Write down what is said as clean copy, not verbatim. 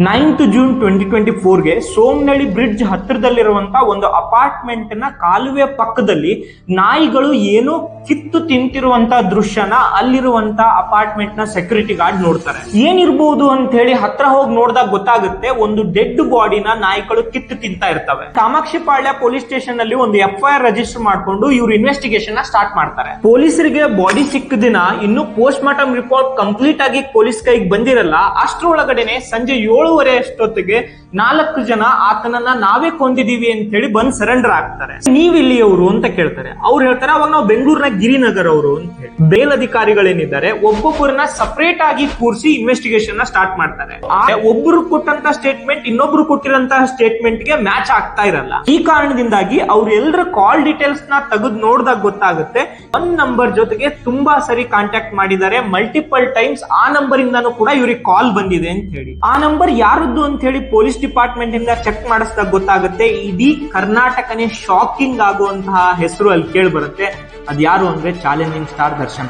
9th June 2024ಗೆ Somanahalli bridge ಹತ್ತಿರದಲ್ಲಿರುವಂತ ಒಂದು apartment ನ ಕಾಲುವೆ ಪಕ್ಕದಲ್ಲಿ ನಾಯಿಗಳು ಏನೋ ಕಿತ್ತು ತಿಂತಿರುವಂತ ದೃಶ್ಯನ ಅಲ್ಲಿರುವಂತ ಅಪಾರ್ಟ್ಮೆಂಟ್ ನ ಸೆಕ್ಯೂರಿಟಿ ಗಾರ್ಡ್ ನೋಡ್ತಾರೆ. ಏನಿರ್ಬೋದು ಅಂತ ಹೇಳಿ ಹತ್ರ ಹೋಗಿ ನೋಡಿದಾಗ ಗೊತ್ತಾಗುತ್ತೆ, ಒಂದು ಡೆಡ್ ಬಾಡಿನ ನಾಯಿಗಳು ಕಿತ್ತು ತಿಂತಾ ಇರ್ತವೆ. ಕಾಮಾಕ್ಷಿಪಾಳ್ಯ ಪೊಲೀಸ್ ಸ್ಟೇಷನ್ ಅಲ್ಲಿ ಒಂದು FIR ರಿಜಿಸ್ಟರ್ ಮಾಡ್ಕೊಂಡು ಇವರು ಇನ್ವೆಸ್ಟಿಗೇಷನ್ ನ ಸ್ಟಾರ್ಟ್ ಮಾಡ್ತಾರೆ. ಪೊಲೀಸರಿಗೆ ಬಾಡಿ ಸಿಕ್ಕ ದಿನ ಇನ್ನು ಪೋಸ್ಟ್ ಮಾರ್ಟಮ್ ರಿಪೋರ್ಟ್ ಕಂಪ್ಲೀಟ್ ಆಗಿ ಪೊಲೀಸ್ ಕೈಗೆ ಬಂದಿರಲ್ಲ. ಅಷ್ಟರೊಳಗಡೆನೆ ಸಂಜೆ 7:30 ಅಷ್ಟೊತ್ತಿಗೆ 4 ಜನ ಆತನನ್ನ ನಾವೇ ಕೊಂದಿದೀವಿ ಅಂತ ಹೇಳಿ ಬಂದ್ ಸರೆಂಡರ್ ಆಗ್ತಾರೆ. ನೀವ್ ಇಲ್ಲಿಯವರು ಅಂತ ಕೇಳ್ತಾರೆ. ಅವ್ರು ಹೇಳ್ತಾರೆ, ಅವಾಗ ನಾವು ಬೆಂಗಳೂರಿನ ಗಿರಿನಗರ್ ಅವರು ಅಂತ ಹೇಳಿ. ಬೇಲಧಿಕಾರಿಗಳೇನಿದ್ದಾರೆ ಒಬ್ಬೊಬ್ಬರನ್ನ ಸಪರೇಟ್ ಆಗಿ ಕೂರಿಸಿ ಇನ್ವೆಸ್ಟಿಗೇಷನ್ ನ ಸ್ಟಾರ್ಟ್ ಮಾಡ್ತಾರೆ. ಒಬ್ಬರು ಕೊಟ್ಟಂತ ಸ್ಟೇಟ್ಮೆಂಟ್ ಇನ್ನೊಬ್ರು ಕೊಟ್ಟಿರಂತಹ ಸ್ಟೇಟ್ಮೆಂಟ್ ಗೆ ಮ್ಯಾಚ್ ಆಗ್ತಾ ಇರಲ್ಲ. ಈ ಕಾರಣದಿಂದಾಗಿ ಅವ್ರ ಎಲ್ಲರ ಕಾಲ್ ಡೀಟೇಲ್ಸ್ ನ ತೆಗೆದು ನೋಡಿದಾಗ ಗೊತ್ತಾಗುತ್ತೆ, ಒಂದ್ ನಂಬರ್ ಜೊತೆಗೆ ತುಂಬಾ ಸರಿ ಕಾಂಟ್ಯಾಕ್ಟ್ ಮಾಡಿದ್ದಾರೆ, ಮಲ್ಟಿಪಲ್ ಟೈಮ್ಸ್ ಆ ನಂಬರ್ ಇಂದಾನು ಕೂಡ ಇವ್ರಿಗೆ ಕಾಲ್ ಬಂದಿದೆ ಅಂತ ಹೇಳಿ. ಆ ನಂಬರ್ ಯಾರದ್ದು ಅಂತ ಹೇಳಿ ಪೊಲೀಸ್ ಡಿಪಾರ್ಟ್ಮೆಂಟ್ ಇಂದ ಚೆಕ್ ಮಾಡಿಸಿದಾಗ ಗೊತ್ತಾಗುತ್ತೆ, ಇಡೀ ಕರ್ನಾಟಕನೇ ಶಾಕಿಂಗ್ ಆಗುವಂತಹ ಹೆಸರು ಅಲ್ಲಿ ಕೇಳಿ ಬರುತ್ತೆ. ಅದ್ಯಾರು ಅಂದ್ರೆ ಚಾಲೆಂಜಿಂಗ್ ಸ್ಟಾರ್ ದರ್ಶನ್.